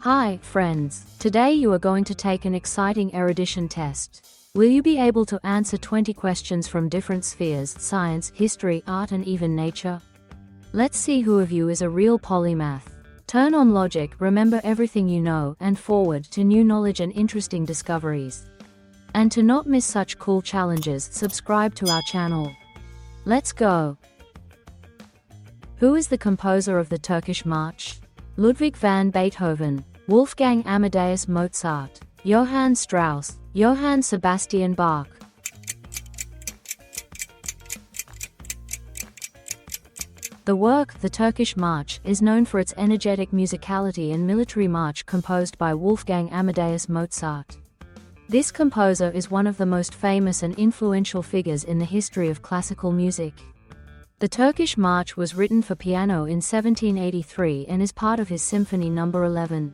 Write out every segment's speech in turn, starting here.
Hi, friends. Today you are going to take an exciting erudition test. Will you be able to answer 20 questions from different spheres: science, history, art, and even nature? Let's see who of you is a real polymath. Turn on logic, remember everything you know, and forward to new knowledge and interesting discoveries. And to not miss such cool challenges, subscribe to our channel. Let's go! Who is the composer of the Turkish March? Ludwig van Beethoven, Wolfgang Amadeus Mozart, Johann Strauss, Johann Sebastian Bach. The work, the Turkish March, is known for its energetic musicality and military march composed by Wolfgang Amadeus Mozart. This composer is one of the most famous and influential figures in the history of classical music. The Turkish March was written for piano in 1783 and is part of his Symphony No. 11.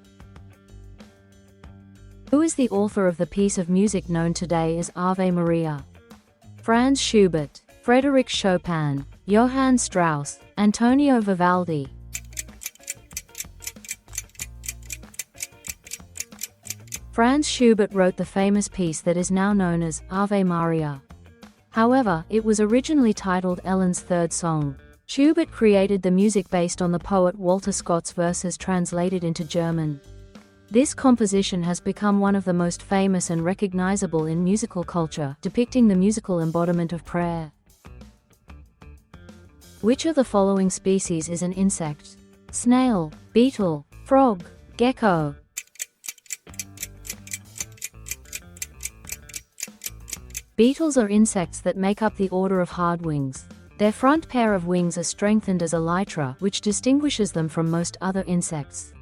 Who is the author of the piece of music known today as Ave Maria? Franz Schubert, Frédéric Chopin, Johann Strauss, Antonio Vivaldi. Franz Schubert wrote the famous piece that is now known as Ave Maria. However, it was originally titled Ellen's Third Song. Schubert created the music based on the poet Walter Scott's verses translated into German. This composition has become one of the most famous and recognizable in musical culture, depicting the musical embodiment of prayer. Which of the following species is an insect? Snail, beetle, frog, gecko. Beetles are insects that make up the order of hardwings. Their front pair of wings are strengthened as elytra, which distinguishes them from most other insects.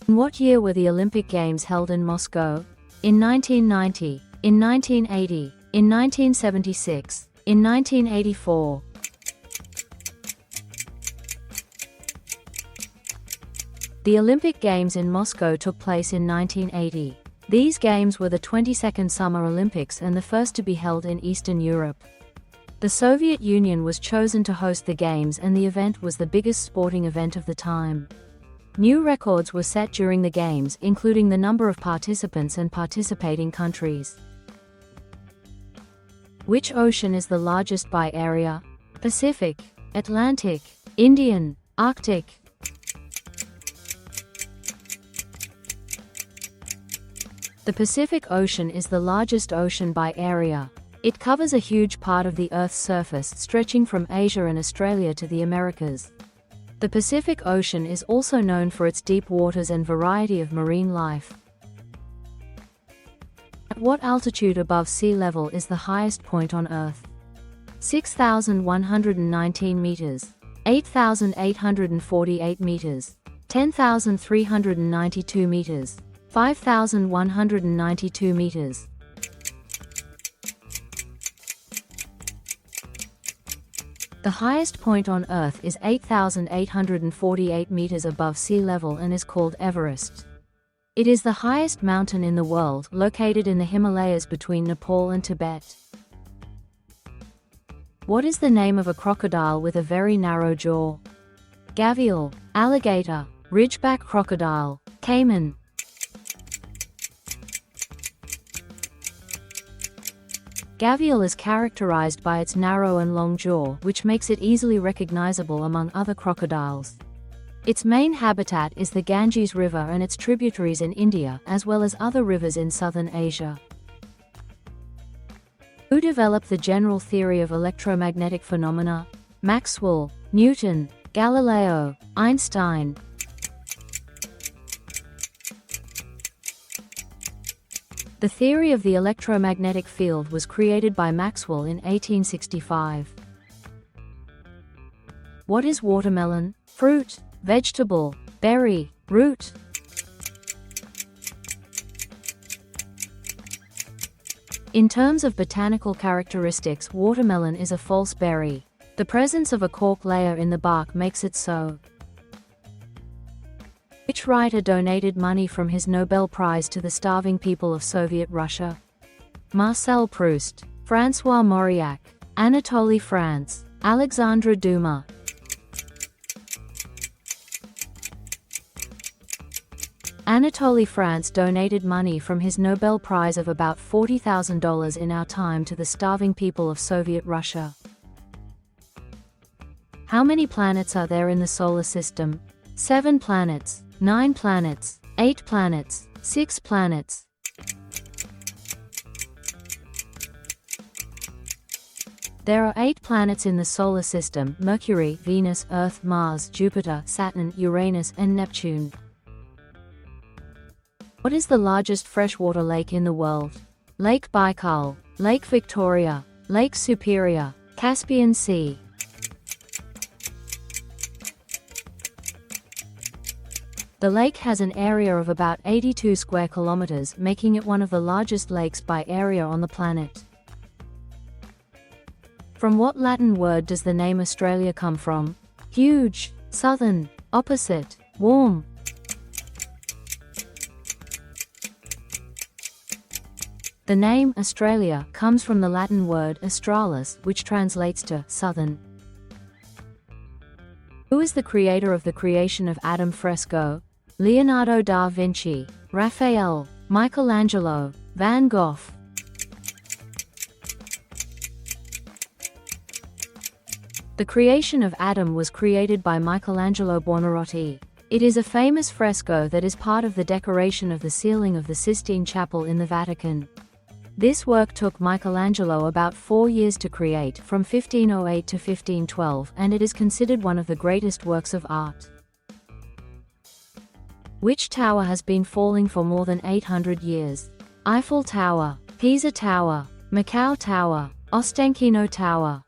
In what year were the Olympic Games held in Moscow? In 1990, in 1980, in 1976, in 1984. The Olympic Games in Moscow took place in 1980. These games were the 22nd Summer Olympics and the first to be held in Eastern Europe. The Soviet Union was chosen to host the games, and the event was the biggest sporting event of the time. New records were set during the games, including the number of participants and participating countries. Which ocean is the largest by area? Pacific, Atlantic, Indian, Arctic. The Pacific Ocean is the largest ocean by area. It covers a huge part of the Earth's surface, stretching from Asia and Australia to the Americas. The Pacific Ocean is also known for its deep waters and variety of marine life. At what altitude above sea level is the highest point on Earth? 6,119 meters, 8,848 meters, 10,392 meters. 5,192 meters. The highest point on Earth is 8,848 meters above sea level and is called Everest. It is the highest mountain in the world, located in the Himalayas between Nepal and Tibet. What is the name of a crocodile with a very narrow jaw? Gavial, alligator, ridgeback crocodile, caiman. Gavial is characterized by its narrow and long jaw, which makes it easily recognizable among other crocodiles. Its main habitat is the Ganges River and its tributaries in India, as well as other rivers in southern Asia. Who developed the general theory of electromagnetic phenomena? Maxwell, Newton, Galileo, Einstein. The theory of the electromagnetic field was created by Maxwell in 1865. What is watermelon? Fruit, vegetable, berry, root. In terms of botanical characteristics, watermelon is a false berry. The presence of a cork layer in the bark makes it so. Which writer donated money from his Nobel Prize to the starving people of Soviet Russia? Marcel Proust, François Mauriac, Anatole France, Alexandre Dumas. Anatoly France donated money from his Nobel Prize of about $40,000 in our time to the starving people of Soviet Russia. How many planets are there in the solar system? 7 planets, 9 planets, 8 planets, 6 planets. There are 8 planets in the solar system: Mercury, Venus, Earth, Mars, Jupiter, Saturn, Uranus, and Neptune. What is the largest freshwater lake in the world? Lake Baikal, Lake Victoria, Lake Superior, Caspian Sea. The lake has an area of about 82 square kilometers, making it one of the largest lakes by area on the planet. From what Latin word does the name Australia come from? Huge, southern, opposite, warm. The name Australia comes from the Latin word australis, which translates to southern. Who is the creator of the creation of Adam fresco? Leonardo da Vinci, Raphael, Michelangelo, Van Gogh. The creation of Adam was created by Michelangelo Buonarroti. It is a famous fresco that is part of the decoration of the ceiling of the Sistine Chapel in the Vatican. This work took Michelangelo about 4 years to create, from 1508 to 1512, and it is considered one of the greatest works of art. Which tower has been falling for more than 800 years? Eiffel Tower, Pisa Tower, Macau Tower, Ostankino Tower.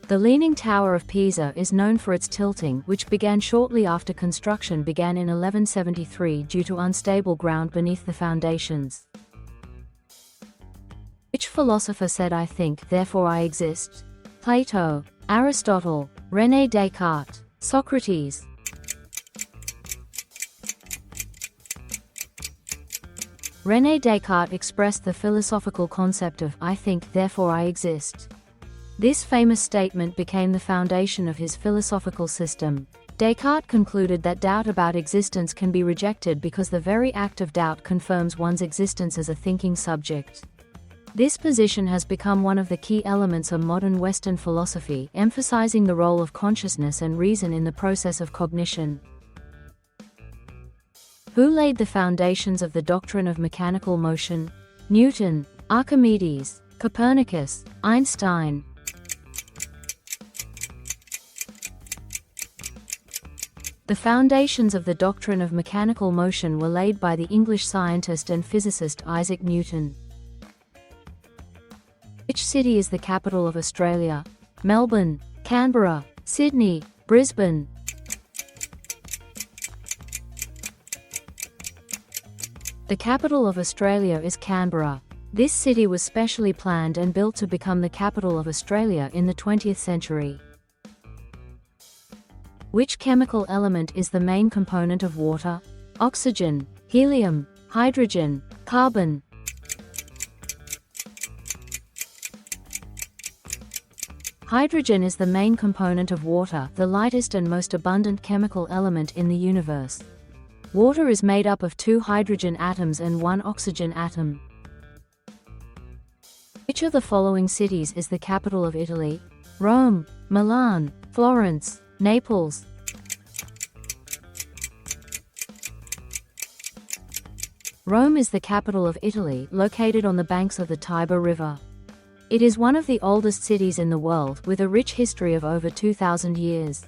The Leaning Tower of Pisa is known for its tilting, which began shortly after construction began in 1173 due to unstable ground beneath the foundations. Which philosopher said "I think, therefore I exist"? Plato, Aristotle, René Descartes, Socrates. René Descartes expressed the philosophical concept of "I think, therefore I exist." This famous statement became the foundation of his philosophical system. Descartes concluded that doubt about existence can be rejected because the very act of doubt confirms one's existence as a thinking subject. This position has become one of the key elements of modern Western philosophy, emphasizing the role of consciousness and reason in the process of cognition. Who laid the foundations of the doctrine of mechanical motion? Newton, Archimedes, Copernicus, Einstein. The foundations of the doctrine of mechanical motion were laid by the English scientist and physicist Isaac Newton. Which city is the capital of Australia? Melbourne, Canberra, Sydney, Brisbane. The capital of Australia is Canberra. This city was specially planned and built to become the capital of Australia in the 20th century. Which chemical element is the main component of water? Oxygen, helium, hydrogen, carbon. Hydrogen is the main component of water, the lightest and most abundant chemical element in the universe. Water is made up of 2 hydrogen atoms and 1 oxygen atom. Which of the following cities is the capital of Italy? Rome, Milan, Florence, Naples. Rome is the capital of Italy, located on the banks of the Tiber River. It is one of the oldest cities in the world, with a rich history of over 2,000 years.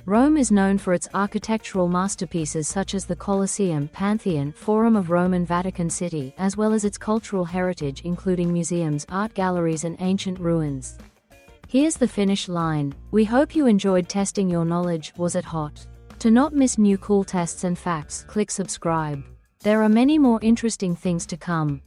Rome is known for its architectural masterpieces such as the Colosseum, Pantheon, Forum of Rome and Vatican City, as well as its cultural heritage including museums, art galleries and ancient ruins. Here's the finish line. We hope you enjoyed testing your knowledge. Was it hot? To not miss new cool tests and facts, click subscribe. There are many more interesting things to come.